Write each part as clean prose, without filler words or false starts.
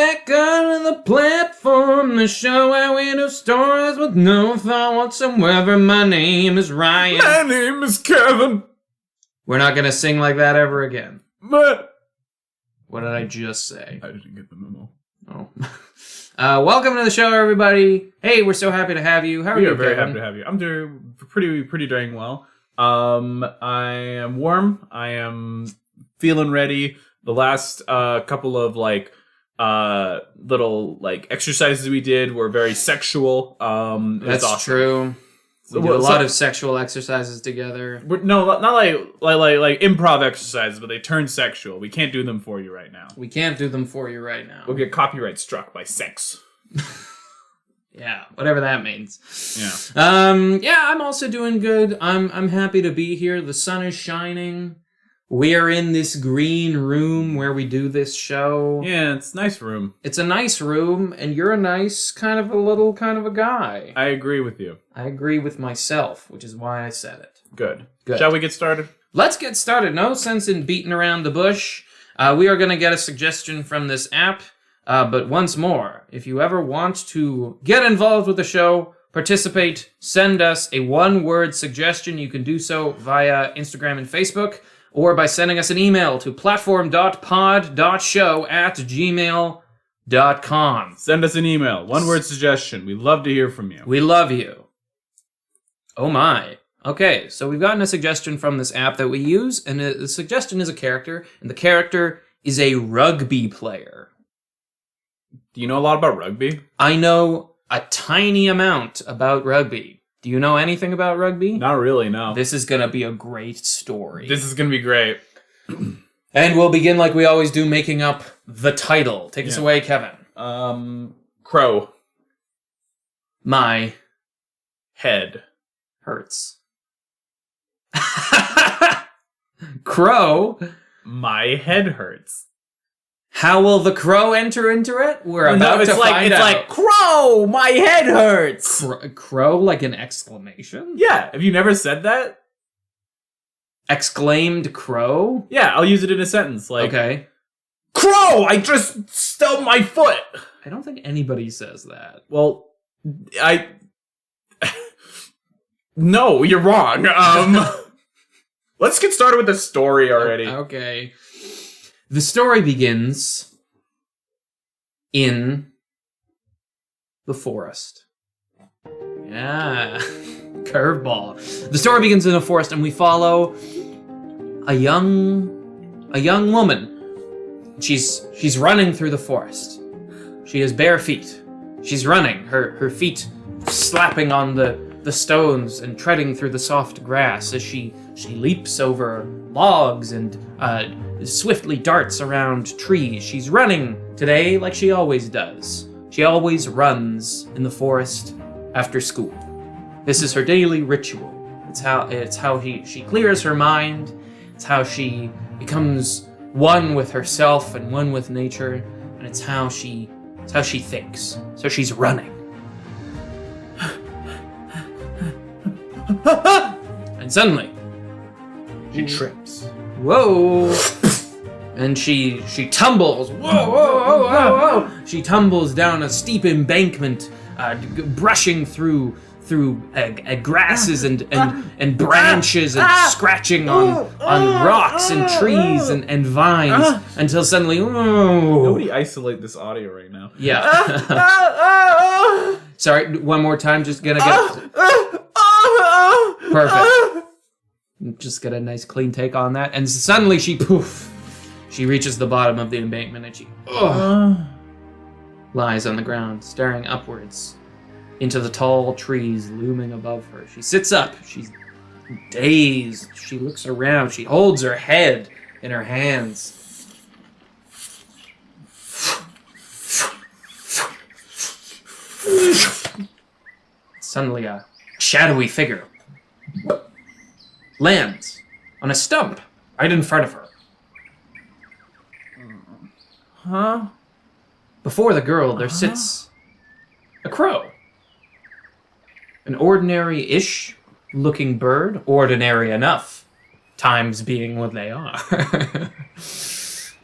back onto the platform, the show where we do stories with no thought whatsoever. My name is Ryan. My name is Kevin. We're not gonna sing like that ever again. But What did I just say? I didn't get the memo. Oh. Welcome to the show, everybody. Hey, we're so happy to have you. How are you, We are very Kevin? happy to have you. I'm doing pretty dang well. I am warm. I am feeling ready. The last couple of little exercises we did were very sexual. That's awesome. true. We did a lot of sexual exercises together. No, not like improv exercises, but they turn sexual. We can't do them for you right now. We can't do them for you right now. We'll get copyright struck by sex. Yeah, whatever that means. Yeah. Yeah, I'm also doing good. I'm happy to be here. The sun is shining. We are in this green room where we do this show. Yeah, it's a nice room. It's a nice room, and you're a nice kind of a guy. I agree with you. I agree with myself, which is why I said it. Good. Good. Shall we get started? Let's get started. No sense in beating around the bush. We are going to get a suggestion from this app. But once more, if you ever want to get involved with the show, participate, send us a one-word suggestion. You can do so via Instagram and Facebook, or by sending us an email to platform.pod.show@gmail.com. Send us an email. One-word suggestion. We'd love to hear from you. We love you. Oh my. Okay, so we've gotten a suggestion from this app that we use, and the suggestion is a character, and the character is a rugby player. Do you know a lot about rugby? I know a tiny amount about rugby. Do you know anything about rugby? Not really, no. This is going to be a great story. This is going to be great. And we'll begin like we always do, making up the title. Take us away, Kevin. Crow. My Head. hurts. Crow. My head hurts. How will the crow enter into it? We're about to find out. It's like, crow, my head hurts. Crow, like an exclamation? Yeah, have you never said that? Exclaimed crow? Yeah, I'll use it in a sentence. Like, Okay. crow, I just stubbed my foot. I don't think anybody says that. Well, No, you're wrong. Let's get started with the story already. Okay. The story begins in the forest. Yeah. Curveball. The story begins in a forest, and we follow a young woman. She's running through the forest. She has bare feet. She's running, her feet slapping on the stones and treading through the soft grass as she leaps over logs and swiftly darts around trees. She's running today like she always does. She always runs in the forest after school. This is her daily ritual. It's how she clears her mind. It's how she becomes one with herself and one with nature, and it's how she thinks. So she's running. And suddenly, She trips. whoa! And she tumbles. Whoa, whoa, whoa, whoa, whoa! She tumbles down a steep embankment, brushing through grasses and branches and scratching on rocks and trees and vines until suddenly, whoa! Nobody isolate this audio right now. Yeah. Sorry, one more time. Just gonna get perfect. Just get a nice clean take on that, and suddenly she reaches the bottom of the embankment and she lies on the ground, staring upwards into the tall trees looming above her. She sits up. She's dazed. She looks around. She holds her head in her hands. Suddenly, a shadowy figure lands on a stump right in front of her. Huh? Before the girl, there sits a crow. An ordinary-ish looking bird. Ordinary enough. Times being what they are.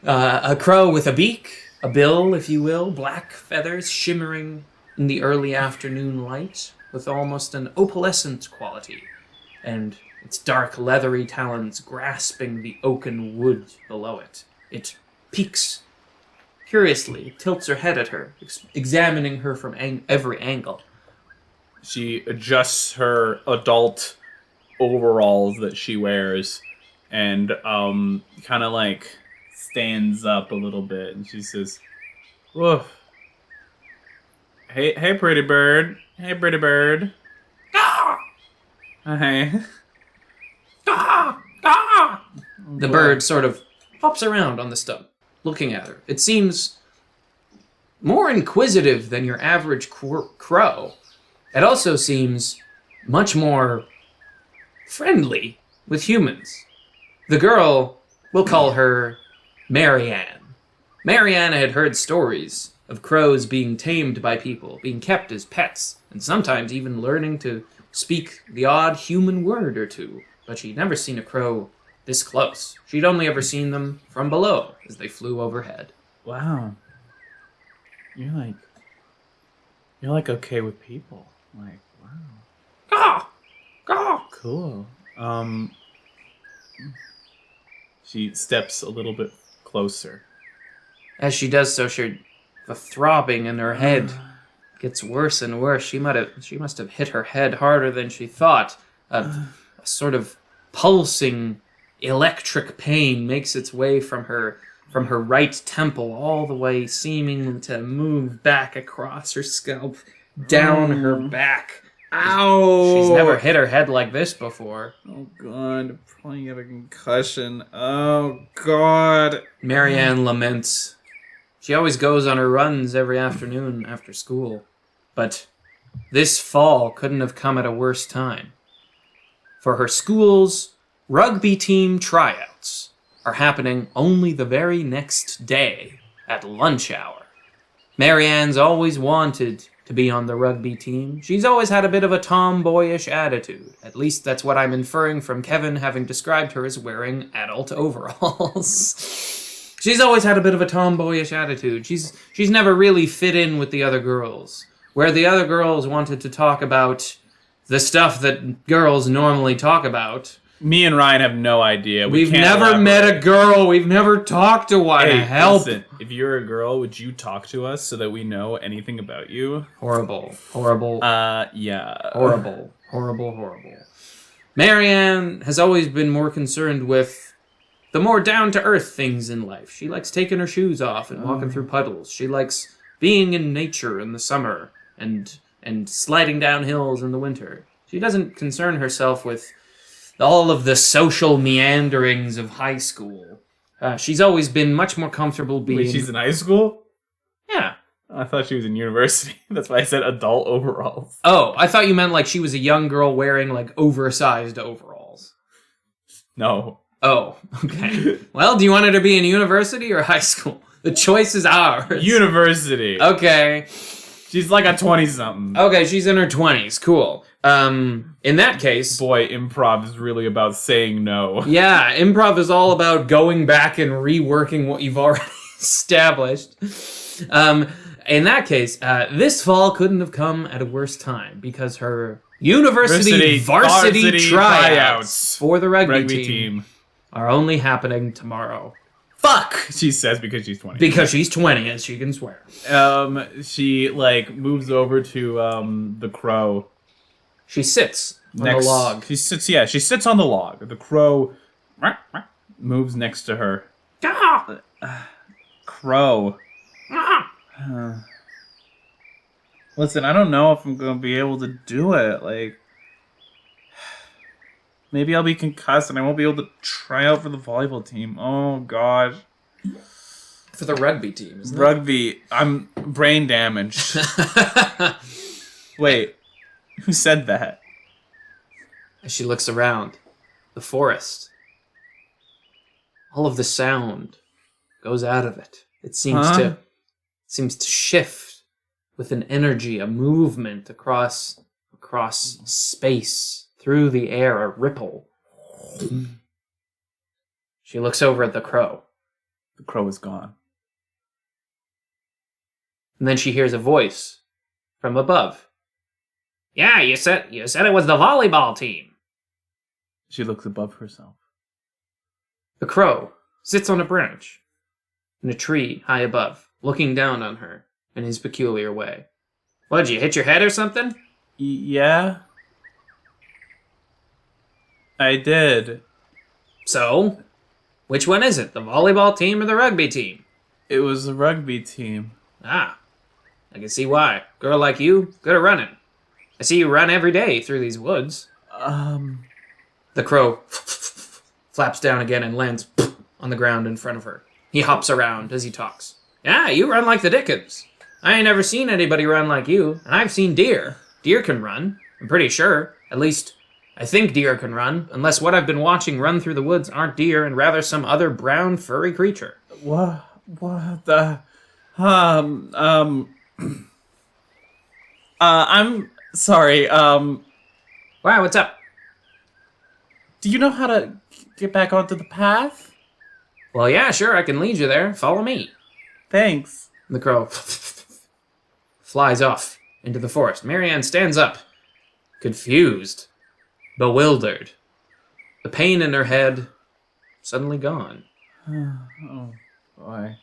A crow with a beak, a bill, if you will, black feathers shimmering in the early afternoon light with almost an opalescent quality, and its dark leathery talons grasping the oaken wood below it. It peeks curiously, tilts her head at her, examining her from every angle. She adjusts her adult overalls that she wears and kind of like stands up a little bit, and she says, "Woof. Hey, pretty bird. Hey, pretty bird. Ah! Hey." Ah! Ah! The bird sort of hops around on the stump, looking at her. It seems more inquisitive than your average crow. It also seems much more friendly with humans. The girl, we'll call her Marianne. Marianne had heard stories of crows being tamed by people, being kept as pets, and sometimes even learning to speak the odd human word or two, but she'd never seen a crow this close. She'd only ever seen them from below as they flew overhead. Wow. You're like okay with people. Like, wow. Caw! Caw! Cool. She steps a little bit closer. As she does so, the throbbing in her head gets worse and worse. She must have hit her head harder than she thought. A sort of pulsing electric pain makes its way from her right temple all the way, seeming to move back across her scalp, down her back. Ow! She's never hit her head like this before. Oh god, probably got a concussion. Oh god. Marianne laments. She always goes on her runs every afternoon after school, but this fall couldn't have come at a worse time. For her school's rugby team tryouts are happening only the very next day at lunch hour. Marianne's always wanted to be on the rugby team. She's always had a bit of a tomboyish attitude. At least that's what I'm inferring from Kevin having described her as wearing adult overalls. She's always had a bit of a tomboyish attitude. She's never really fit in with the other girls. Where the other girls wanted to talk about the stuff that girls normally talk about. Me and Ryan have no idea. We've never met a girl. We've never talked to one. Hey, help. Listen, if you're a girl, would you talk to us so that we know anything about you? Horrible. Yeah. Horrible. Marianne has always been more concerned with the more down-to-earth things in life. She likes taking her shoes off and walking through puddles. She likes being in nature in the summer and sliding down hills in the winter. She doesn't concern herself with all of the social meanderings of high school. She's always been much more comfortable being... Wait, she's in high school? Yeah. I thought she was in university. That's why I said adult overalls. Oh, I thought you meant like she was a young girl wearing like oversized overalls. No. Oh, okay. Well, do you want her to be in university or high school? The choice is ours. University. Okay. She's like a 20-something. Okay, she's in her 20s. Cool. In that case... Boy, improv is really about saying no. Yeah, improv is all about going back and reworking what you've already established. In that case, this fall couldn't have come at a worse time because her university varsity tryouts for the rugby team are only happening tomorrow. Fuck! She says because she's 20. Because she's 20 and she can swear. She, moves over to, the crow. She sits on the log. She sits on the log. The crow moves next to her. Crow. Listen, I don't know if I'm going to be able to do it. Maybe I'll be concussed and I won't be able to try out for the volleyball team. Oh, gosh. For the rugby team, isn't it? Rugby. I'm brain damaged. Wait. Who said that? As she looks around, the forest. All of the sound goes out of it. It seems to shift with an energy, a movement across space, through the air, a ripple. She looks over at the crow. The crow is gone. And then she hears a voice from above. Yeah, you said it was the volleyball team. She looks above herself. The crow sits on a branch in a tree high above, looking down on her in his peculiar way. What'd you hit your head or something? Yeah. I did. So, which one is it? The volleyball team or the rugby team? It was the rugby team. Ah, I can see why. Girl like you, good at running. I see you run every day through these woods. The crow flaps down again and lands on the ground in front of her. He hops around as he talks. Yeah, you run like the dickens. I ain't never seen anybody run like you, and I've seen deer. Deer can run, I'm pretty sure. At least, I think deer can run, unless what I've been watching run through the woods aren't deer and rather some other brown furry creature. What the... I'm sorry, Wow, what's up? do you know how to get back onto the path? Well, yeah, sure, I can lead you there. Follow me. Thanks. The crow flies off into the forest. Marianne stands up, confused, bewildered. The pain in her head suddenly gone. Oh, boy.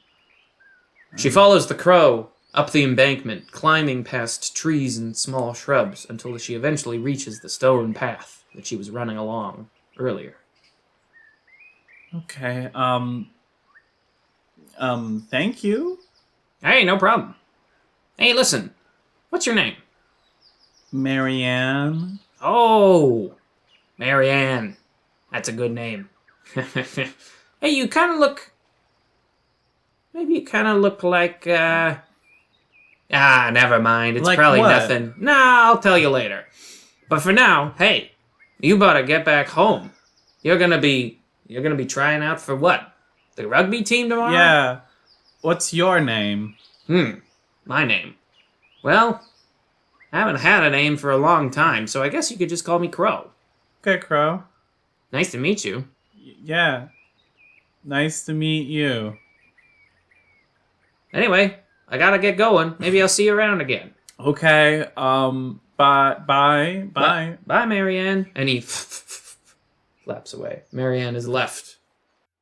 She follows the crow up the embankment, climbing past trees and small shrubs until she eventually reaches the stone path that she was running along earlier. Okay, thank you? Hey, no problem. Hey, listen, what's your name? Marianne? Oh, Marianne. That's a good name. Hey, you kind of look... Maybe you kind of look like, never mind. It's Like probably what? nothing. Nah, I'll tell you later. But for now, hey, you better get back home. You're gonna be trying out for what? The rugby team tomorrow? Yeah. What's your name? My name. Well, I haven't had a name for a long time, so I guess you could just call me Crow. Okay, Crow. Nice to meet you. Yeah. Nice to meet you. Anyway, I gotta get going. Maybe I'll see you around again. Okay, bye. Bye, Marianne. And he flaps away. Marianne is left,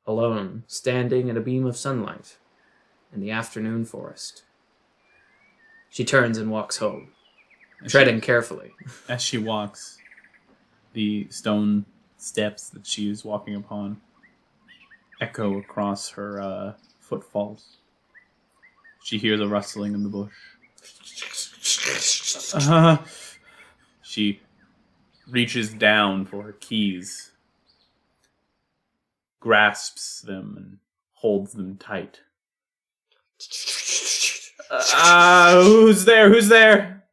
alone, standing in a beam of sunlight in the afternoon forest. She turns and walks home, treading carefully. As she walks, the stone steps that she is walking upon echo across her footfalls. She hears a rustling in the bush. She reaches down for her keys, grasps them, and holds them tight. Who's there? Who's there?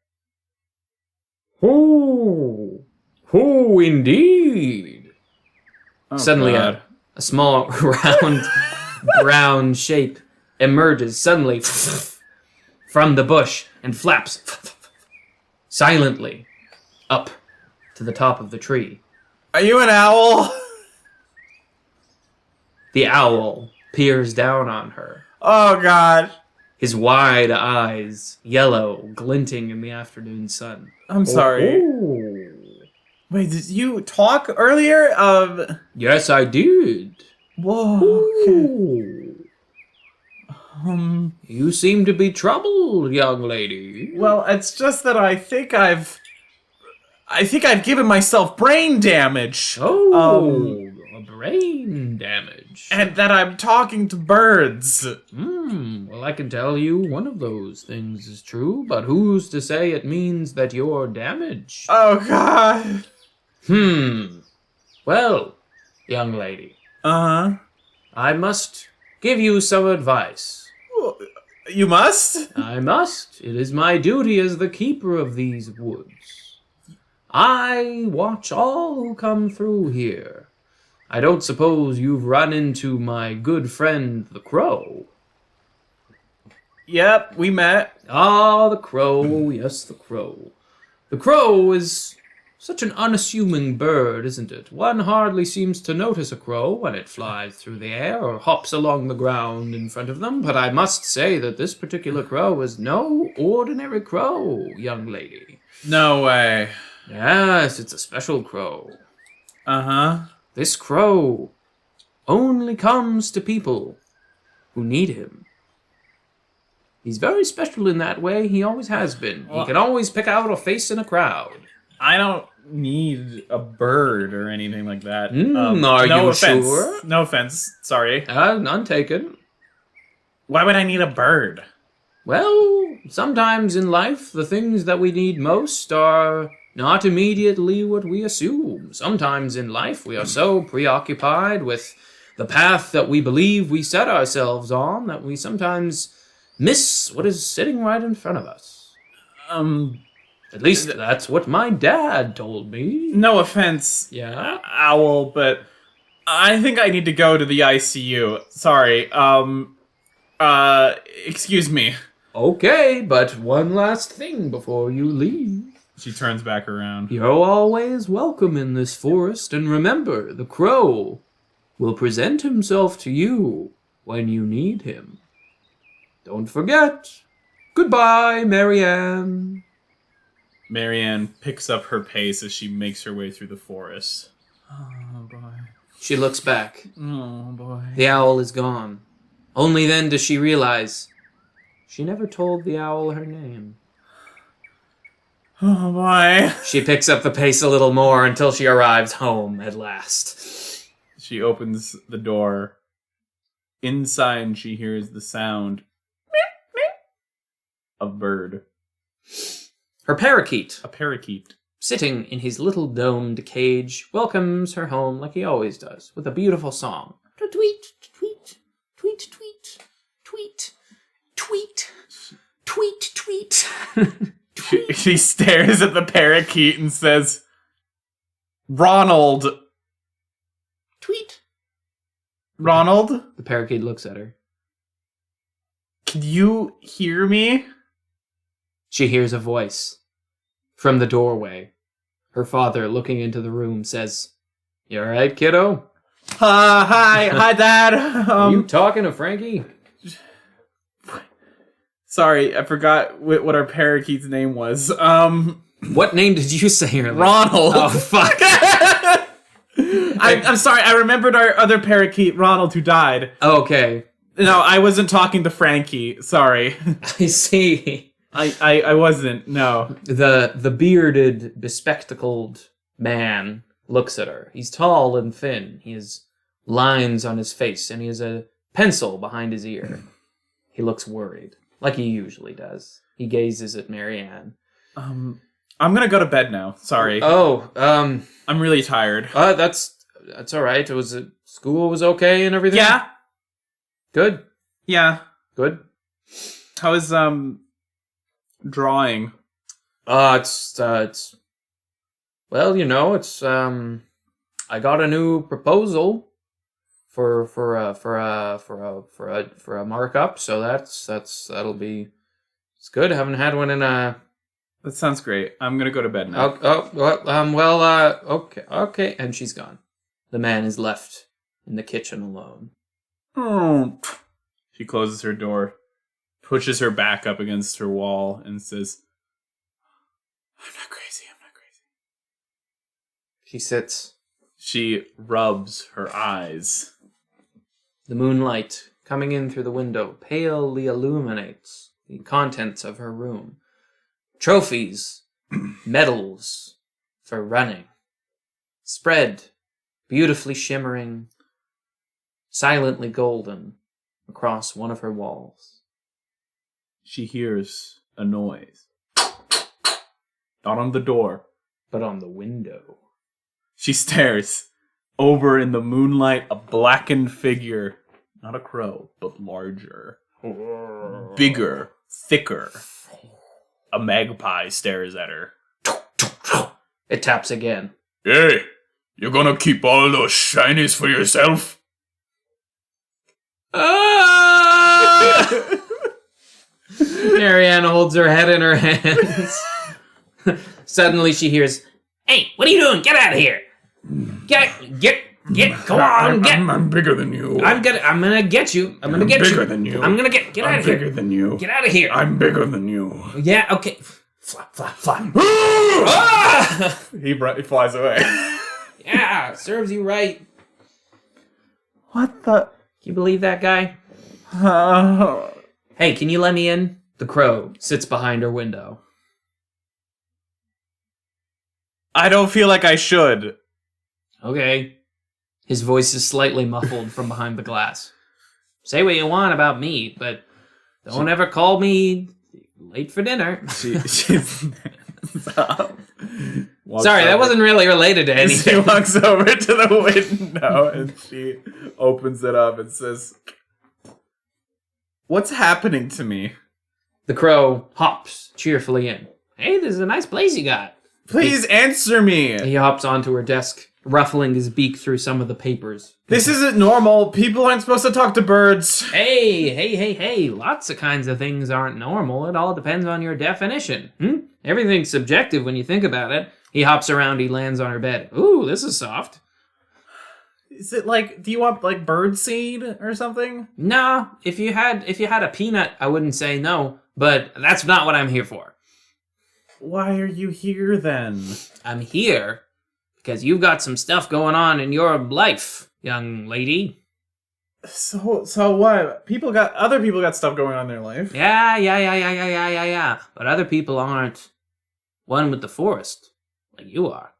Who indeed? Oh, Suddenly, God. a small, round, brown shape emerges suddenly from the bush and flaps silently up to the top of the tree. Are you an owl? The owl peers down on her, Oh, God. his wide eyes yellow, glinting in the afternoon sun. I'm sorry. Oh. Wait, did you talk earlier? Yes, I did. Whoa. Okay. Ooh. You seem to be troubled, young lady. Well, it's just that I think I've given myself brain damage. Oh, a brain damage. And that I'm talking to birds. Well, I can tell you one of those things is true, but who's to say it means that you're damaged? Oh, God. Well, young lady, Uh-huh. I must give you some advice. You must? I must. It is my duty as the keeper of these woods. I watch all who come through here. I don't suppose you've run into my good friend the crow. Yep, we met. Ah, the crow. Yes, the crow. The crow is Such an unassuming bird, isn't it? One hardly seems to notice a crow when it flies through the air or hops along the ground in front of them, but I must say that this particular crow is no ordinary crow, young lady. No way. Yes, it's a special crow. Uh-huh. This crow only comes to people who need him. He's very special in that way. He always has been. He can always pick out a face in a crowd. I don't need a bird or anything like that. Are no you offense. sure? No offense. Sorry. None taken. Why would I need a bird? Well, sometimes in life, the things that we need most are not immediately what we assume. Sometimes in life, we are so preoccupied with the path that we believe we set ourselves on that we sometimes miss what is sitting right in front of us. At least that's what my dad told me. No offense, Yeah? Owl, but I think I need to go to the ICU. Sorry. Excuse me. Okay, but one last thing before you leave. She turns back around. You're always welcome in this forest, and remember, the crow will present himself to you when you need him. Don't forget. Goodbye, Marianne. Marianne picks up her pace as she makes her way through the forest. Oh, boy. She looks back. Oh, boy. The owl is gone. Only then does she realize she never told the owl her name. Oh, boy. She picks up the pace a little more until she arrives home at last. She opens the door. Inside, she hears the sound of bird. Her parakeet, A parakeet. sitting in his little domed cage, welcomes her home like he always does, with a beautiful song. Tweet, tweet, tweet, tweet, tweet, tweet, tweet, tweet. She stares at the parakeet and says, Ronald. Tweet. Ronald? The parakeet looks at her. Can you hear me? She hears a voice from the doorway. Her father, looking into the room, says, "You all right, kiddo? Hi, Dad. Are you talking to Frankie?" Sorry, I forgot what our parakeet's name was. What name did you say earlier? Ronald. Oh, fuck. I'm sorry, I remembered our other parakeet, Ronald, who died. Okay. No, I wasn't talking to Frankie. Sorry. I see. I wasn't, no. The bearded, bespectacled man looks at her. He's tall and thin. He has lines on his face, and he has a pencil behind his ear. He looks worried, like he usually does. He gazes at Marianne. I'm gonna go to bed now. Sorry. Oh, I'm really tired. that's all right. School was okay and everything? Yeah. Good. Yeah. Good. How is drawing? It's well, it's I got a new proposal for a markup, so that'll be it's good. I haven't had one in a. That sounds great. I'm gonna go to bed now. Okay, and she's gone. The man is left in the kitchen alone. Oh. She closes her door, pushes her back up against her wall, and says, I'm not crazy. She sits. She rubs her eyes. The moonlight coming in through the window palely illuminates the contents of her room. Trophies, medals for running, spread, beautifully shimmering, silently golden, across one of her walls. She hears a noise. Not on the door, but on the window. She stares. Over in the moonlight, a blackened figure. Not a crow, but larger. Bigger, thicker. A magpie stares at her. It taps again. Hey, you gonna keep all those shinies for yourself? Marianne holds her head in her hands. Suddenly she hears, Hey, what are you doing? Get out of here! Get, come on, get! I'm bigger than you. I'm gonna get you. I'm gonna get you. I'm bigger than you. I'm gonna get out of here. I'm bigger than you. Get out of here. I'm bigger than you. Yeah, okay. Flap, flap, flap. Ah! He flies away. Yeah, serves you right. What the? Can you believe that guy? Hey, can you let me in? The crow sits behind her window. I don't feel like I should. Okay. His voice is slightly muffled from behind the glass. Say what you want about me, but don't ever call me late for dinner. She's Sorry, that wasn't really related to anything. She walks over to the window and she opens it up and says, "What's happening to me?" The crow hops cheerfully in. Hey, this is a nice place you got. Please answer me. He hops onto her desk, ruffling his beak through some of the papers. This isn't normal. People aren't supposed to talk to birds. Hey. Lots of kinds of things aren't normal. It all depends on your definition. Everything's subjective when you think about it. He hops around, he lands on her bed. Ooh, this is soft. Is it like, do you want like bird seed or something? No, if you had a peanut, I wouldn't say no, but that's not what I'm here for. Why are you here then? I'm here because you've got some stuff going on in your life, young lady. So what? Other people got stuff going on in their life. Yeah. But other people aren't one with the forest, like you are.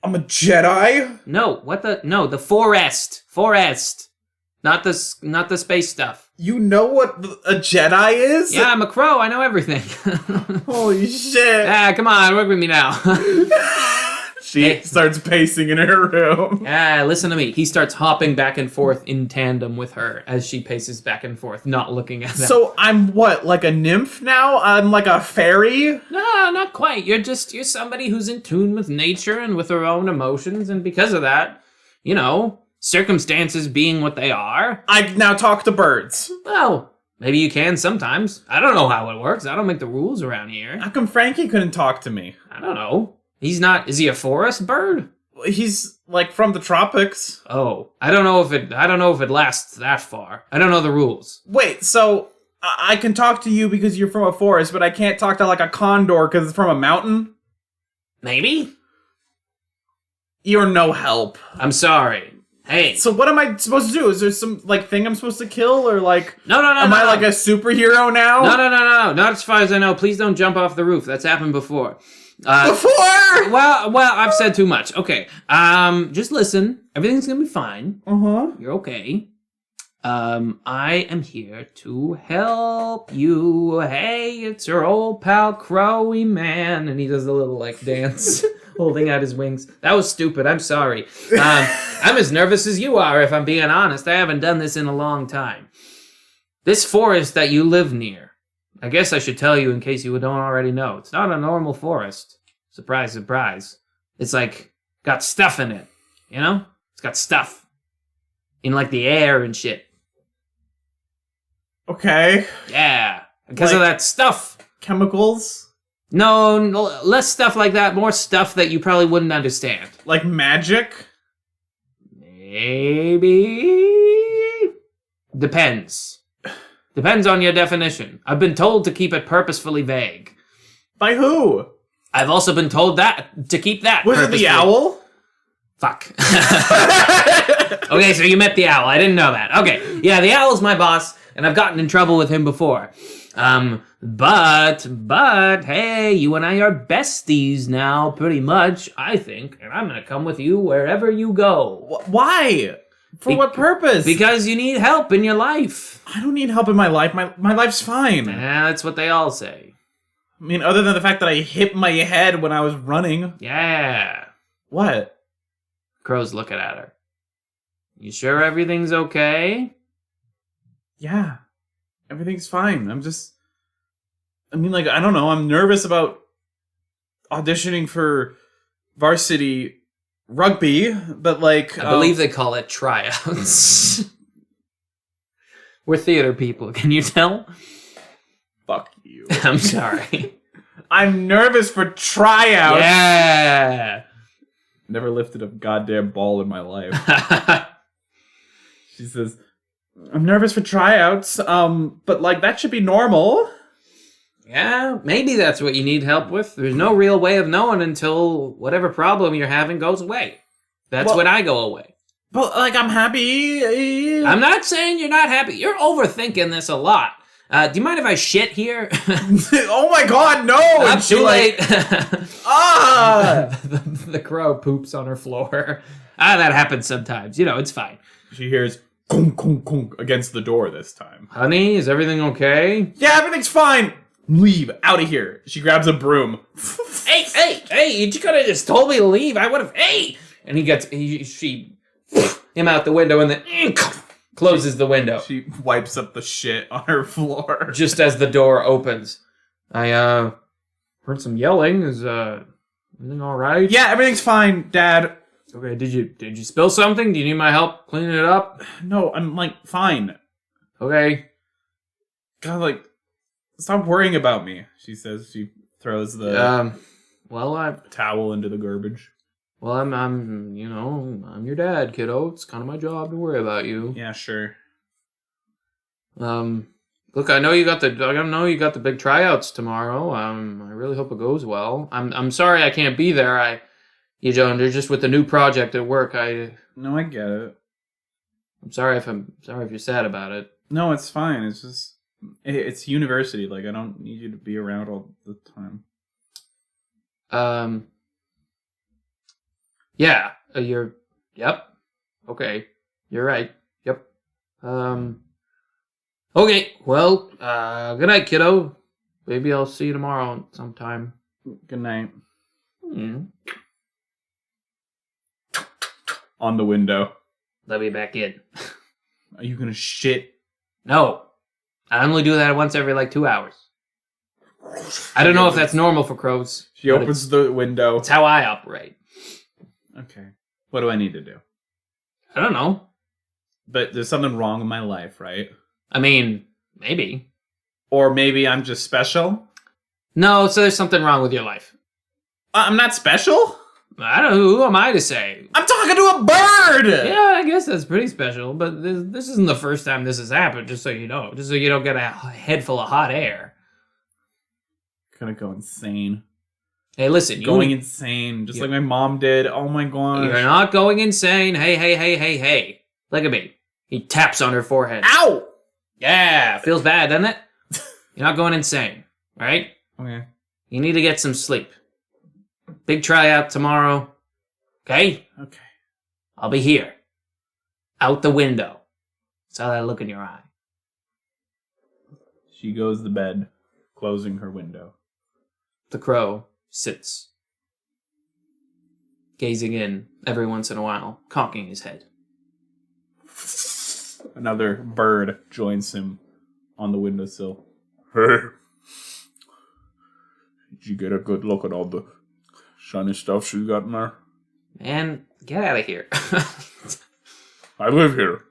I'm a Jedi? No, the forest. Forest. Not the space stuff. You know what a Jedi is? Yeah, I'm a crow, I know everything. Holy shit. Come on, work with me now. She starts pacing in her room. Listen to me. He starts hopping back and forth in tandem with her as she paces back and forth, not looking at them. So I'm what, like a nymph now? I'm like a fairy? No, not quite. You're somebody who's in tune with nature and with her own emotions, and because of that, circumstances being what they are. I now talk to birds. Well, maybe you can sometimes. I don't know how it works. I don't make the rules around here. How come Frankie couldn't talk to me? I don't know. Is he a forest bird? He's like from the tropics. Oh, I don't know if it lasts that far. I don't know the rules. Wait, so I can talk to you because you're from a forest, but I can't talk to like a condor because it's from a mountain? Maybe? You're no help. I'm sorry. Hey. So what am I supposed to do? Is there some like thing I'm supposed to kill or like? No. Am I like a superhero now? No. Not as far as I know. Please don't jump off the roof. That's happened before. Before? Well, I've said too much. Okay. Just listen. Everything's gonna be fine. You're okay. I am here to help you. Hey, it's your old pal Crowy Man, and he does the little like dance, holding out his wings. That was stupid. I'm sorry. I'm as nervous as you are, if I'm being honest. I haven't done this in a long time. This forest that you live near, I guess I should tell you in case you don't already know. It's not a normal forest. Surprise, surprise. It's like got stuff in it, It's got stuff in like the air and shit. Okay. Yeah, because of that stuff. Chemicals? No, less stuff like that. More stuff that you probably wouldn't understand. Like magic? Maybe. Depends. Depends on your definition. I've been told to keep it purposefully vague. By who? I've also been told to keep that. Was it the owl? Fuck. Okay, so you met the owl. I didn't know that. Okay, yeah, the owl's my boss, and I've gotten in trouble with him before. But hey, you and I are besties now, pretty much, I think, and I'm gonna come with you wherever you go. Why? For what purpose? Because you need help in your life. I don't need help in my life. My life's fine. Yeah, that's what they all say. I mean, other than the fact that I hit my head when I was running. Yeah. What? Crow's looking at her. You sure everything's okay? Yeah. Everything's fine. I don't know. I'm nervous about auditioning for varsity rugby, but like... I believe they call it tryouts. We're theater people, can you tell? Fuck you. I'm sorry. I'm nervous for tryouts. Yeah. Never lifted a goddamn ball in my life. She says, I'm nervous for tryouts, but like that should be normal. Yeah, maybe that's what you need help with. There's no real way of knowing until whatever problem you're having goes away. That's when I go away. But like I'm happy. I'm not saying you're not happy. You're overthinking this a lot. Do you mind if I shit here? Oh my god, no! I'm too late. Ah! The crow poops on her floor. That happens sometimes. You know, it's fine. She hears kunk, kunk, kunk against the door this time. Honey, is everything okay? Yeah, everything's fine. Leave out of here. She grabs a broom. Hey! You could have just told me to leave. I would have. Hey! And she him out the window and then closes the window. She wipes up the shit on her floor. Just as the door opens. I heard some yelling. Is everything all right? Yeah, everything's fine, Dad. Okay, did you spill something? Do you need my help cleaning it up? No, I'm like fine. Okay. God, like stop worrying about me, she says. She throws the towel into the garbage. Well, I'm your dad, kiddo. It's kind of my job to worry about you. Yeah, sure. Look, I know you got the big tryouts tomorrow. I really hope it goes well. I'm sorry I can't be there. You're just with the new project at work. No, I get it. I'm sorry if you're sad about it. No, it's fine. It's just it's university. Like I don't need you to be around all the time. Yeah. Yep. Okay. You're right. Yep. Okay. Well. Good night, kiddo. Maybe I'll see you tomorrow sometime. Good night. On the window. Let me back in. Are you gonna shit? No. I only do that once every 2 hours. I don't know if that's normal for crows. She opens the window. It's how I operate. Okay. What do I need to do? I don't know. But there's something wrong in my life, right? I mean, maybe. Or maybe I'm just special? No, so there's something wrong with your life. I'm not special? I don't know. Who am I to say? I'm talking to a bird! Yeah, I guess that's pretty special, but this isn't the first time this has happened, just so you know. Just so you don't get a head full of hot air. Gonna go insane. Hey, listen. Going insane, just like my mom did. Oh my gosh. You're not going insane. Hey. Look at me. He taps on her forehead. Ow! Yeah, feels bad, doesn't it? You're not going insane, right? Okay. You need to get some sleep. Big tryout tomorrow. Okay? Okay. I'll be here. Out the window. Saw that look in your eye. She goes to bed, closing her window. The crow sits, gazing in every once in a while, cocking his head. Another bird joins him on the windowsill. Hey. Did you get a good look at all the shiny stuff she got in there? Man, get out of here. I live here.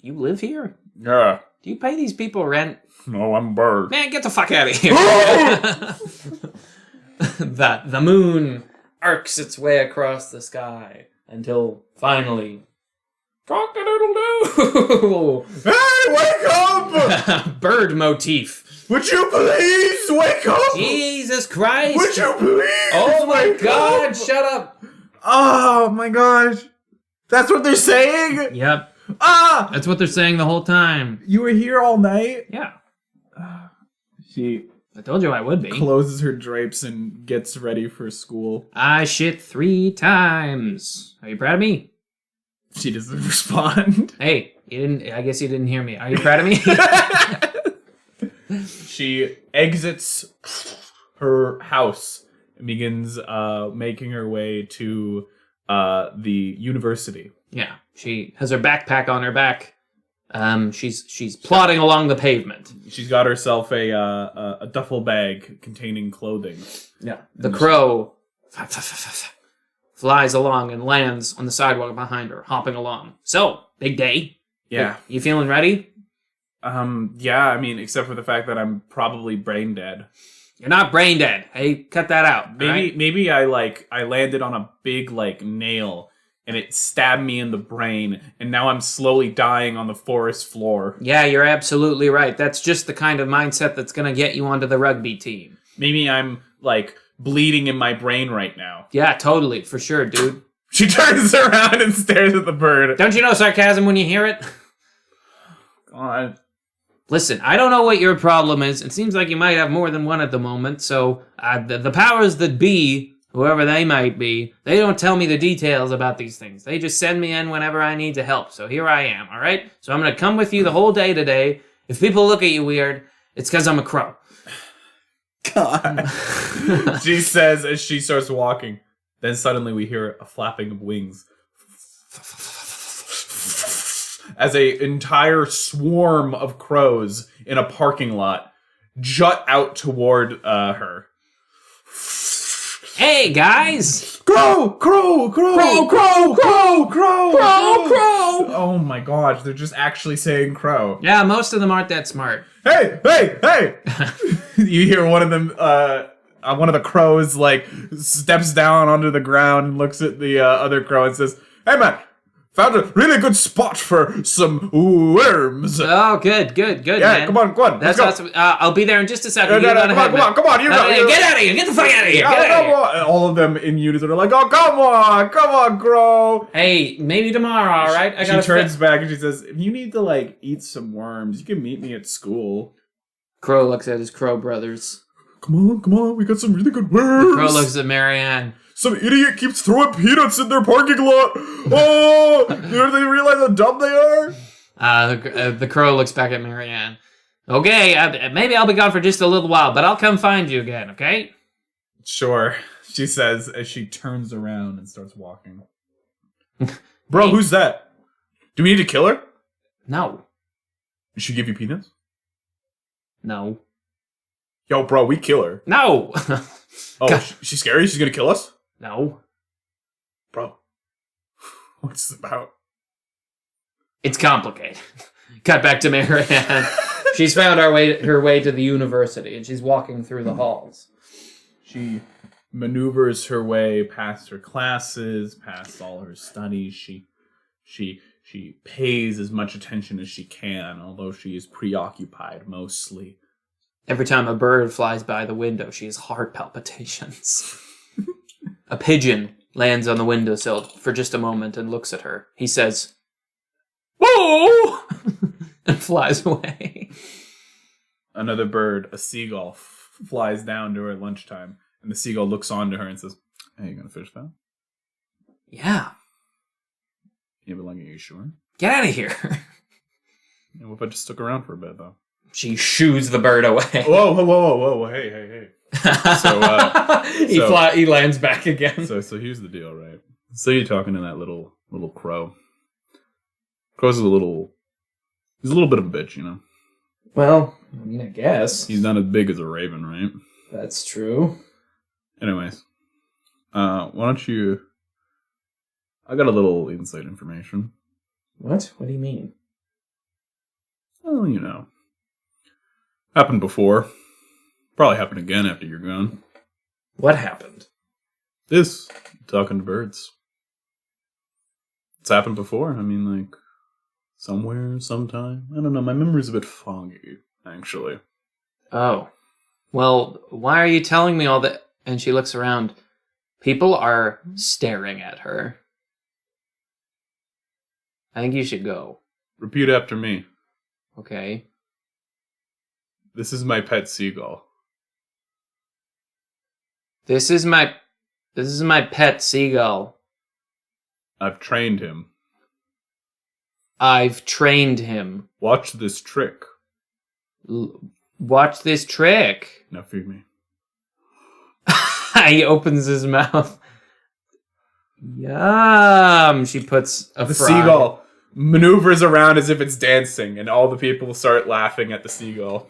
You live here? Yeah. Do you pay these people rent? No, I'm a bird. Man, get the fuck out of here. The moon arcs its way across the sky until finally... Cock-a-doodle-doo! Hey, wake up! Bird motif. Would you please wake up? Jesus Christ! Would you please? Oh my wake God! up? Shut up! Oh my gosh! That's what they're saying? Yep, Ah! that's what they're saying the whole time. You were here all night? Yeah, She I told you I would be. closes her drapes and gets ready for school. I shit 3 times. Are you proud of me? She doesn't respond. Hey, I guess you didn't hear me. Are you proud of me? She exits her house and begins making her way to the university. Yeah, she has her backpack on her back. She's plodding along the pavement. She's got herself a duffel bag containing clothing. Yeah, the crow flies along and lands on the sidewalk behind her, hopping along. So, big day. Yeah. You feeling ready? Yeah, I mean, except for the fact that I'm probably brain dead. You're not brain dead. Hey, cut that out. Maybe I landed on a big nail and it stabbed me in the brain, and now I'm slowly dying on the forest floor. Yeah, you're absolutely right. That's just the kind of mindset that's gonna get you onto the rugby team. Maybe I'm bleeding in my brain right now. Yeah, totally, for sure, dude. She turns around and stares at the bird. Don't you know sarcasm when you hear it? God. Listen, I don't know what your problem is. It seems like you might have more than one at the moment, so the powers that be, whoever they might be, they don't tell me the details about these things. They just send me in whenever I need to help, so here I am, all right? So I'm going to come with you the whole day today. If people look at you weird, it's because I'm a crow. God. She says as she starts walking. Then suddenly we hear a flapping of wings. As an entire swarm of crows in a parking lot jut out toward her. Hey, guys! Crow! Crow! Crow! Crow! Crow! Crow! Crow! Crow! Crow! Oh my gosh, they're just actually saying crow. Yeah, most of them aren't that smart. Hey! Hey! Hey! You hear one of them, one of the crows, steps down onto the ground and looks at the other crow and says, "Hey, man! Found a really good spot for some worms." Oh, good, yeah, man. Come on. That's awesome. I'll be there in just a second. Come on. You go. Get out of here. Get the fuck out of here. Come on. And all of them in unison are like, "Oh, come on, crow." Hey, maybe tomorrow, all right? She turns back and she says, "If you need to, eat some worms, you can meet me at school." Crow looks at his crow brothers. Come on. We got some really good worms. The crow looks at Marianne. Some idiot keeps throwing peanuts in their parking lot. Oh, do they realize how dumb they are? The crow looks back at Marianne. Okay, maybe I'll be gone for just a little while, but I'll come find you again, okay? Sure, she says as she turns around and starts walking. Bro, who's that? Do we need to kill her? No. Did she give you peanuts? No. Yo, bro, we kill her. No! Oh, she's scary? She's gonna kill us? No. Bro, what's this about? It's complicated. Cut back to Marianne. She's found her way to the university, and she's walking through the halls. She maneuvers her way past her classes, past all her studies. She pays as much attention as she can, although she is preoccupied mostly. Every time a bird flies by the window, she has heart palpitations. A pigeon lands on the windowsill for just a moment and looks at her. He says, "Whoa!" and flies away. Another bird, a seagull, flies down to her at lunchtime, and the seagull looks on to her and says, "Hey, you gonna fish that?" Yeah. Yeah, but are you sure? Get out of here. Yeah, what if I just stuck around for a bit, though? She shoos the bird away. Whoa, hey. He lands back again. So here's the deal, right? So you're talking to that little crow. Crow's he's a little bit of a bitch, you know? Well, I mean, I guess. He's not as big as a raven, right? That's true. Anyways, why don't you... I got a little inside information. What? What do you mean? Well, you know. Happened before. Probably happen again after you're gone. What happened? This. Talking to birds. It's happened before. I mean, somewhere, sometime. I don't know. My memory's a bit foggy, actually. Oh. Well, why are you telling me all that? And she looks around. People are staring at her. I think you should go. Repeat after me. Okay. This is my pet seagull. This is my pet seagull. I've trained him. I've trained him. Watch this trick. Watch this trick. Now feed me. He opens his mouth. Yum. She puts a The frog. seagull maneuvers around as if it's dancing, and all the people start laughing at the seagull.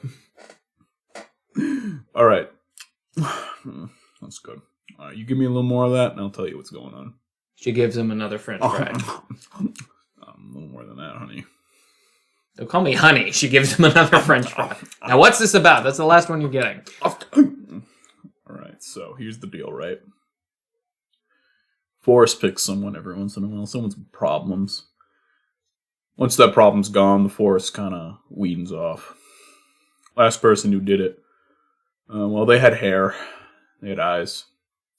All right. That's good. All right, you give me a little more of that, and I'll tell you what's going on. She gives him another French fry. A little more than that, honey. Don't call me honey. She gives him another French fry. Now, what's this about? That's the last one you're getting. Alright, so here's the deal, right? Forrest picks someone every once in a while. Someone's with problems. Once that problem's gone, the forest kind of weedens off. Last person who did it, well, they had hair. They had eyes.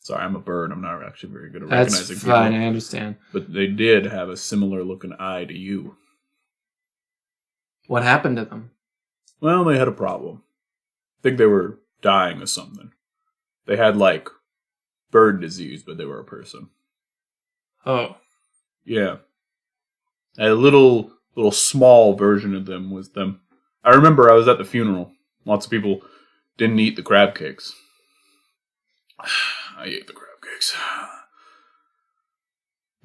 Sorry, I'm a bird. I'm not actually very good at recognizing That's fine, people. I understand. But they did have a similar looking eye to you. What happened to them? Well, they had a problem. I think they were dying of something. They had, like, bird disease, but they were a person. Oh. Yeah. A little small version of them was them. I remember I was at the funeral. Lots of people didn't eat the crab cakes. I ate the crab cakes.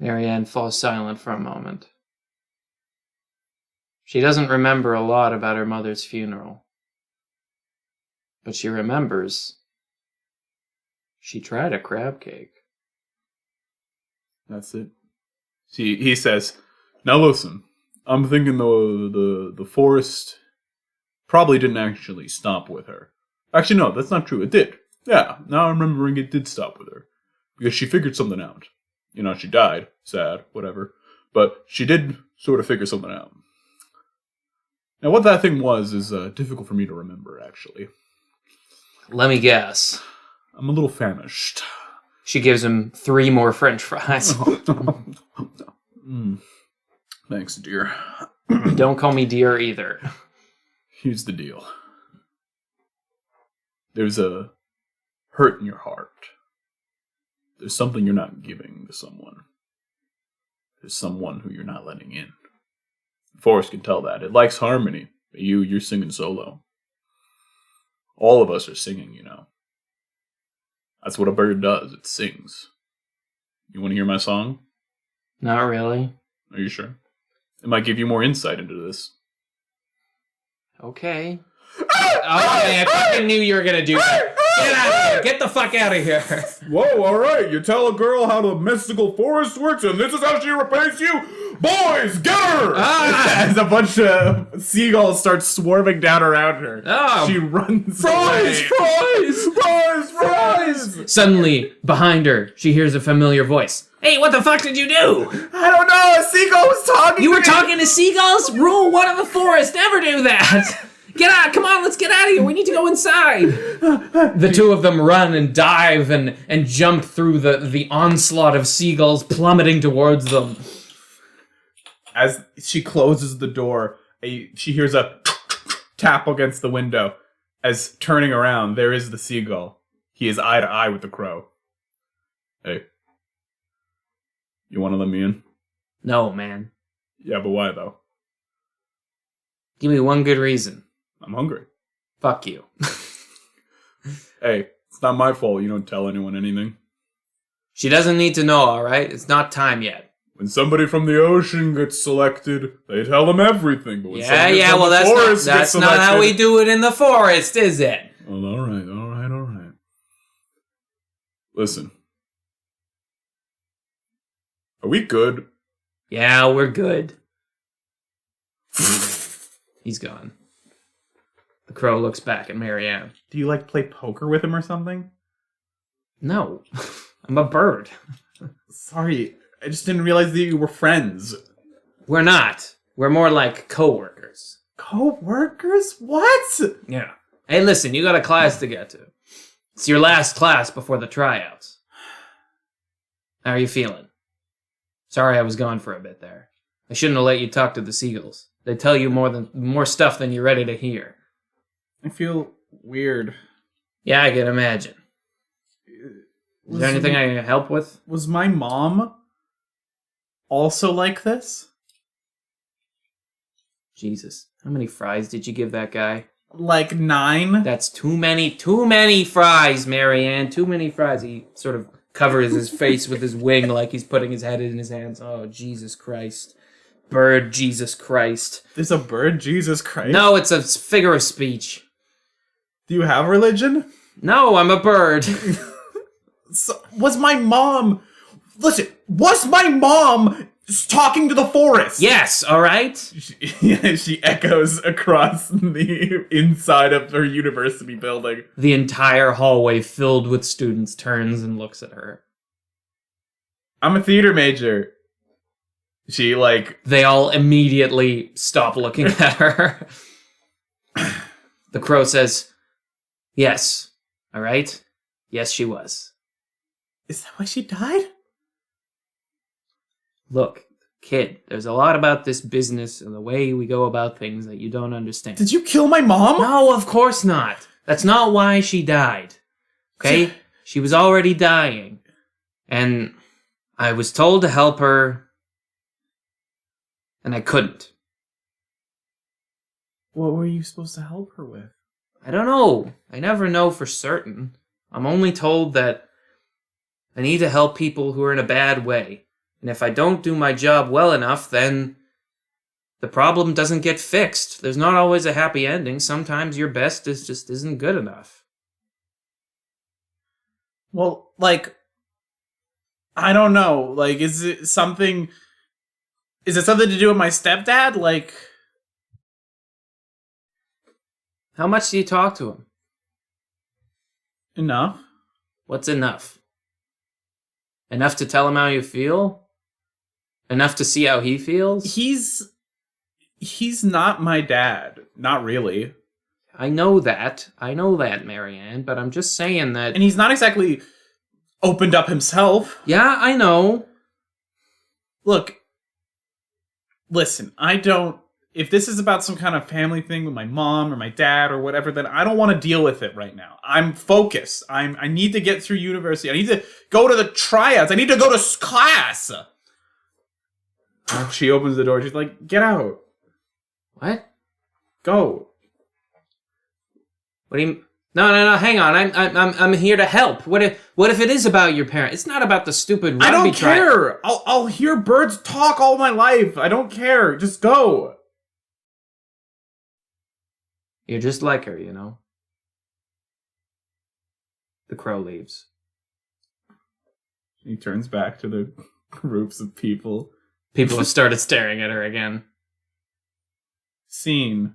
Marianne falls silent for a moment. She doesn't remember a lot about her mother's funeral. But she remembers she tried a crab cake. That's it. He says, now listen, I'm thinking the forest probably didn't actually stop with her. Actually, no, that's not true. It did. Yeah, now I'm remembering it did stop with her. Because she figured something out. You know, she died. Sad, whatever. But she did sort of figure something out. Now, what that thing was is difficult for me to remember, actually. Let me guess. I'm a little famished. She gives him 3 more French fries. Thanks, dear. Don't call me dear either. Here's the deal. There's a hurt in your heart. There's something you're not giving to someone. There's someone who you're not letting in. Forrest can tell that. It likes harmony. But you're singing solo. All of us are singing, you know. That's what a bird does. It sings. You want to hear my song? Not really. Are you sure? It might give you more insight into this. Okay. I fucking knew you were gonna do that. Get out of here. Get the fuck out of here. Whoa, alright. You tell a girl how the mystical forest works, and this is how she repays you? Boys, get her! As a bunch of seagulls start swarming down around her. Oh. She runs Fries! away. Fries! Fries! Fries! Suddenly, behind her, she hears a familiar voice. Hey, what the fuck did you do? I don't know, a seagull was talking You to were me. talking to seagulls? Rule 1 of the forest. Never do that. Get out. Come on, let's get out of here. We need to go inside. The two of them run and dive and jump through the onslaught of seagulls plummeting towards them. As she closes the door, she hears a tap against the window. As turning around, there is the seagull. He is eye to eye with the crow. Hey. You want to let me in? No, man. Yeah, but why, though? Give me one good reason. I'm hungry. Fuck you. Hey, it's not my fault you don't tell anyone anything. She doesn't need to know, alright? It's not time yet. When somebody from the ocean gets selected, they tell them everything. But when somebody from the that's forest gets not how selected- we do it in the forest, is it? Well, all right. Listen. Are we good? Yeah, we're good. He's gone. The crow looks back at Marianne. Do you, play poker with him or something? No. I'm a bird. Sorry, I just didn't realize that you were friends. We're not. We're more like co-workers. Co-workers? What? Yeah. Hey, listen, you got a class to get to. It's your last class before the tryouts. How are you feeling? Sorry I was gone for a bit there. I shouldn't have let you talk to the seagulls. They tell you more stuff than you're ready to hear. I feel weird. Yeah, I can imagine. Is there anything I can help with? Was my mom also like this? Jesus. How many fries did you give that guy? 9? That's too many fries, Marianne. Too many fries. He sort of covers his face with his wing like he's putting his head in his hands. Oh, Jesus Christ. Bird, Jesus Christ. There's a bird, Jesus Christ? No, it's a figure of speech. Do you have religion? No, I'm a bird. So, was my mom Just talking to the forest! Yes, all right? She echoes across the inside of her university building. The entire hallway filled with students turns and looks at her. I'm a theater major. She, They all immediately stop looking at her. The crow says, yes, all right? Yes, she was. Is that why she died? Look, kid, there's a lot about this business and the way we go about things that you don't understand. Did you kill my mom? No, of course not. That's not why she died. Okay? She was already dying. And I was told to help her, and I couldn't. What were you supposed to help her with? I don't know. I never know for certain. I'm only told that I need to help people who are in a bad way. And if I don't do my job well enough, then the problem doesn't get fixed. There's not always a happy ending. Sometimes your best just isn't good enough. Well, I don't know. Is it something to do with my stepdad? How much do you talk to him? Enough. What's enough? Enough to tell him how you feel? Enough to see how he feels? He's not my dad. Not really. I know that, Marianne, but I'm just saying that... And he's not exactly opened up himself. Yeah, I know. Look, listen, if this is about some kind of family thing with my mom or my dad or whatever, then I don't want to deal with it right now. I'm focused. I need to get through university. I need to go to the tryouts. I need to go to class. She opens the door. She's like, get out. What? Go. What do you... No, hang on. I'm here to help. What if it is about your parent? It's not about the stupid rugby I don't care. I'll hear birds talk all my life. I don't care. Just go. You're just like her, you know. The crow leaves. He turns back to the groups of people. People have started staring at her again. Scene.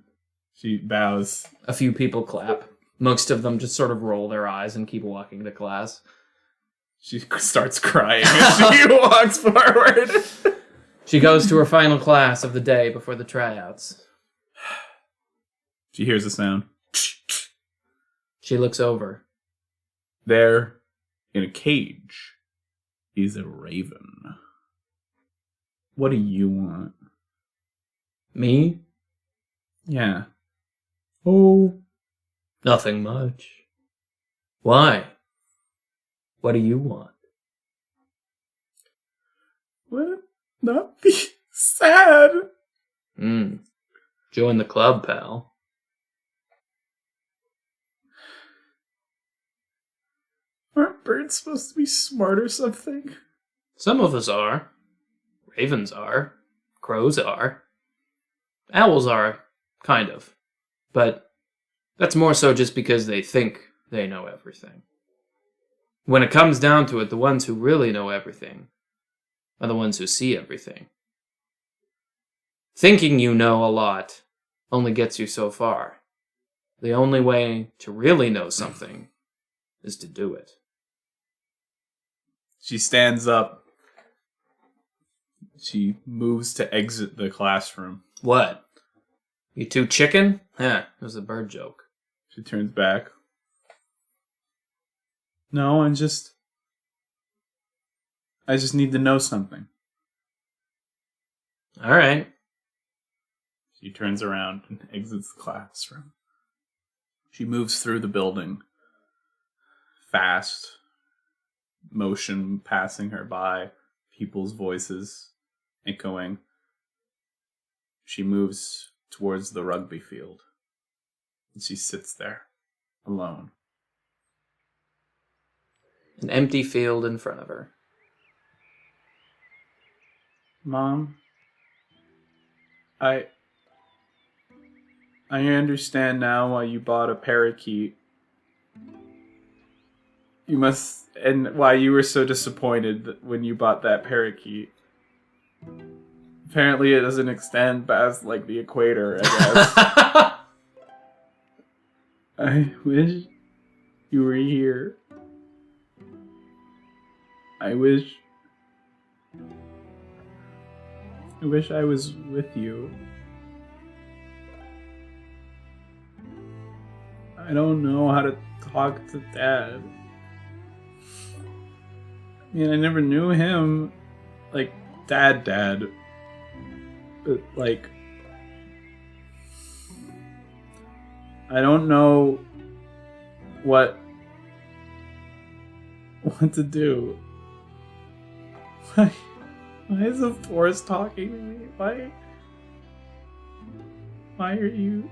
She bows. A few people clap. Most of them just sort of roll their eyes and keep walking to class. She starts crying as she walks forward. She goes to her final class of the day before the tryouts. She hears a sound. She looks over. There, in a cage, is a raven. What do you want? Me? Yeah. Oh, nothing much. Why? What do you want? What? Not be sad. Join the club, pal. Aren't birds supposed to be smart or something? Some of us are. Ravens are. Crows are. Owls are, kind of. But that's more so just because they think they know everything. When it comes down to it, the ones who really know everything are the ones who see everything. Thinking you know a lot only gets you so far. The only way to really know something is to do it. She stands up. She moves to exit the classroom. What? You too chicken? It was a bird joke. She turns back. No, I just need to know something. All right. She turns around and exits the classroom. She moves through the building. Fast. Motion passing her by. People's voices echoing. She moves towards the rugby field. And she sits there, alone. An empty field in front of her. Mom, I understand now why you bought a parakeet. You must, and why you were so disappointed when you bought that parakeet. Apparently it doesn't extend past, like, the equator, I guess. I wish you were here. I wish I was with you. I don't know how to talk to Dad. I mean, I never knew him, like, Dad. But, like, I don't know what to do. Why is the forest talking to me? Why are you...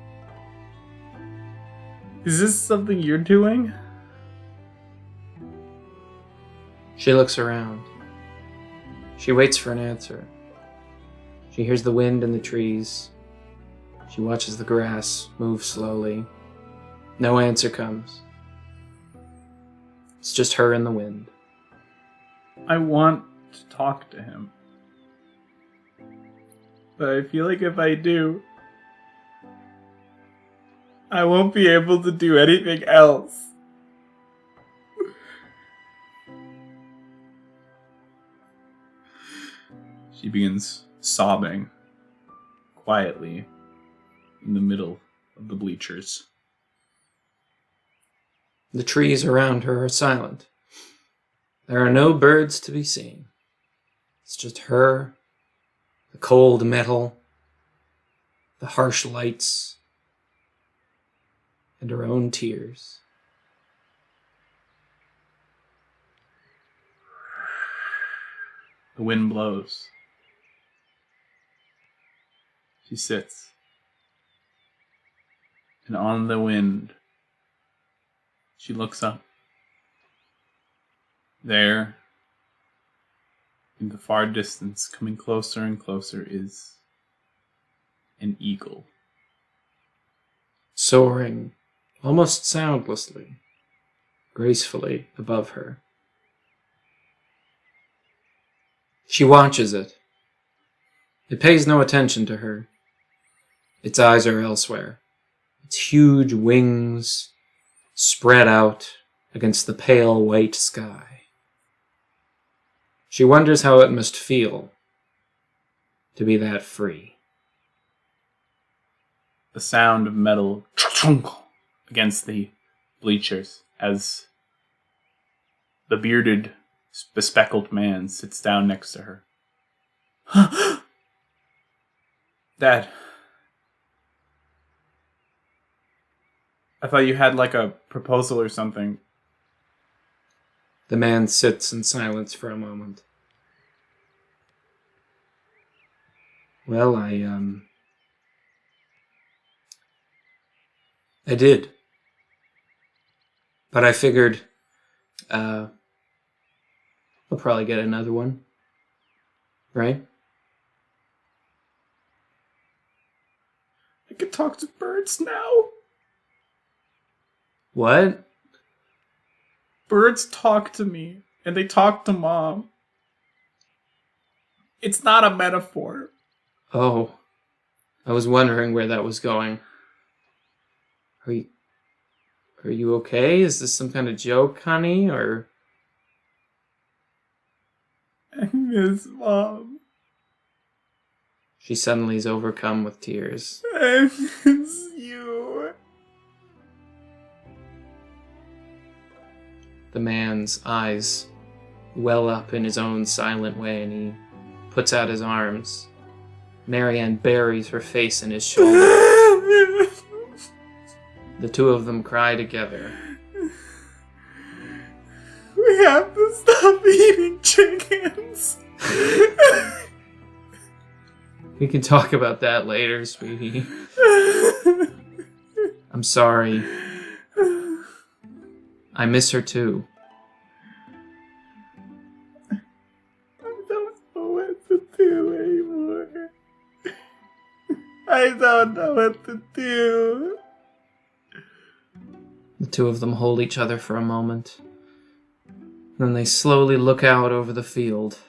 Is this something you're doing? She looks around. She waits for an answer. She hears the wind in the trees. She watches the grass move slowly. No answer comes. It's just her and the wind. I want to talk to him. But I feel like if I do, I won't be able to do anything else. She begins sobbing quietly in the middle of the bleachers. The trees around her are silent. There are no birds to be seen. It's just her, the cold metal, the harsh lights, and her own tears. The wind blows. She sits. And on the wind, she looks up. There, in the far distance, coming closer and closer, is an eagle. Soaring, almost soundlessly, gracefully above her. She watches it. It pays no attention to her. Its eyes are elsewhere. Its huge wings spread out against the pale white sky. She wonders how it must feel to be that free. The sound of metal against the bleachers as the bearded, bespectacled man sits down next to her. Dad, I thought you had like a proposal or something. The man sits in silence for a moment. Well, I did. But I figured, I'll probably get another one. Right? I can talk to birds now. What? Birds talk to me, and they talk to Mom. It's not a metaphor. Oh. I was wondering where that was going. Are you okay? Is this some kind of joke, honey, or... I miss Mom. She suddenly is overcome with tears. I miss you. The man's eyes well up in his own silent way, and he puts out his arms. Marianne buries her face in his shoulder. The two of them cry together. We have to stop eating chickens. We can talk about that later, sweetie. I'm sorry. I miss her too. I don't know what to do anymore. I don't know what to do. The two of them hold each other for a moment. Then they slowly look out over the field.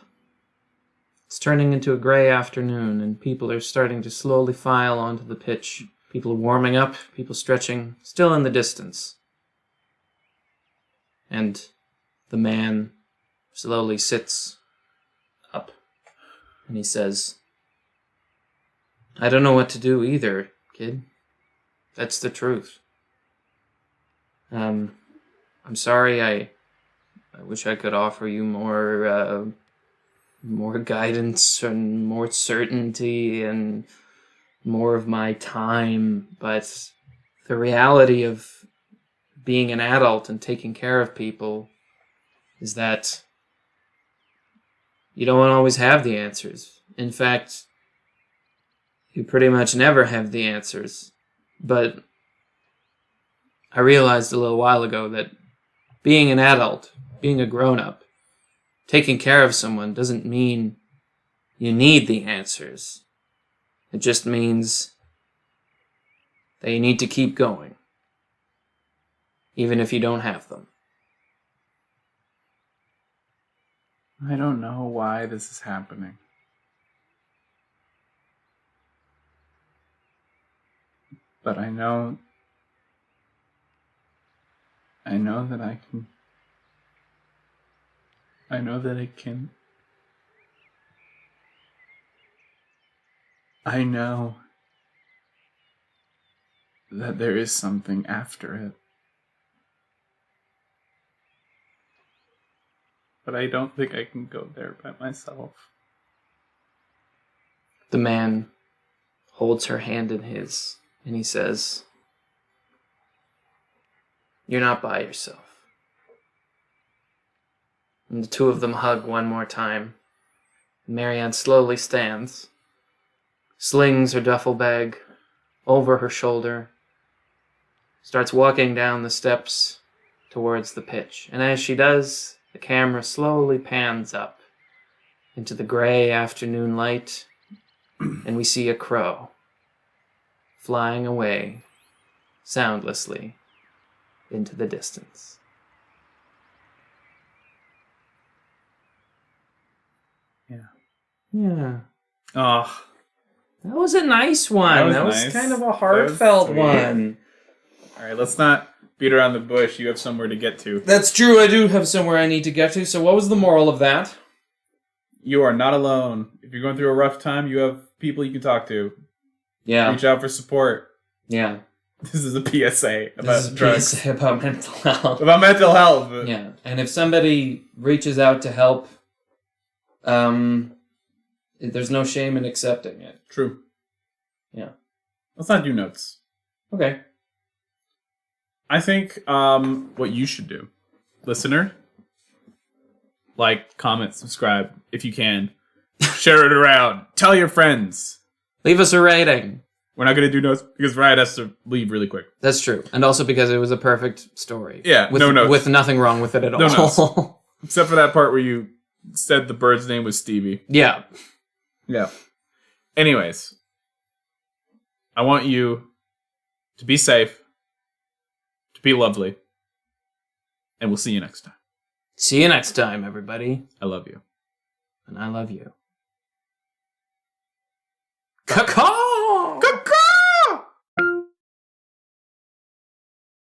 It's turning into a gray afternoon, and people are starting to slowly file onto the pitch. People are warming up, people stretching, still in the distance. And the man slowly sits up, and he says, I don't know what to do either, kid. That's the truth. I'm sorry, I wish I could offer you more guidance and more certainty and more of my time, but the reality of being an adult and taking care of people is that you don't always have the answers. In fact, you pretty much never have the answers. But I realized a little while ago that being an adult, being a grown-up, taking care of someone doesn't mean you need the answers. It just means that you need to keep going, even if you don't have them. I don't know why this is happening. But I know that I can. I know that it can. I know that there is something after it. But I don't think I can go there by myself. The man holds her hand in his, and he says, You're not by yourself. And the two of them hug one more time. Marianne slowly stands, slings her duffel bag over her shoulder, starts walking down the steps towards the pitch. And as she does, the camera slowly pans up into the gray afternoon light, and we see a crow flying away soundlessly into the distance. Yeah. Oh, That was a nice one. That was nice. kind of a heartfelt sweet. one. all right. Let's not beat around the bush. You have somewhere to get to. That's true. I do have somewhere I need to get to. So what was the moral of that? You are not alone. If you're going through a rough time, you have people you can talk to. Yeah. Reach out for support. Yeah. This is a PSA about This is a drugs. PSA about mental health. About mental health. Yeah. And if somebody reaches out to help, there's no shame in accepting it. True. Yeah. Let's not do notes. Okay. I think what you should do, listener, like, comment, subscribe if you can. Share it around. Tell your friends. Leave us a rating. We're not going to do notes because Ryan has to leave really quick. That's true. And also because it was a perfect story. Yeah, with, no notes. With nothing wrong with it at all. No notes. Except for that part where you said the bird's name was Stevie. Yeah. Yeah. Anyways, I want you to be safe, to be lovely, and we'll see you next time. See you next time, everybody. I love you. And I love you. Caw-caw!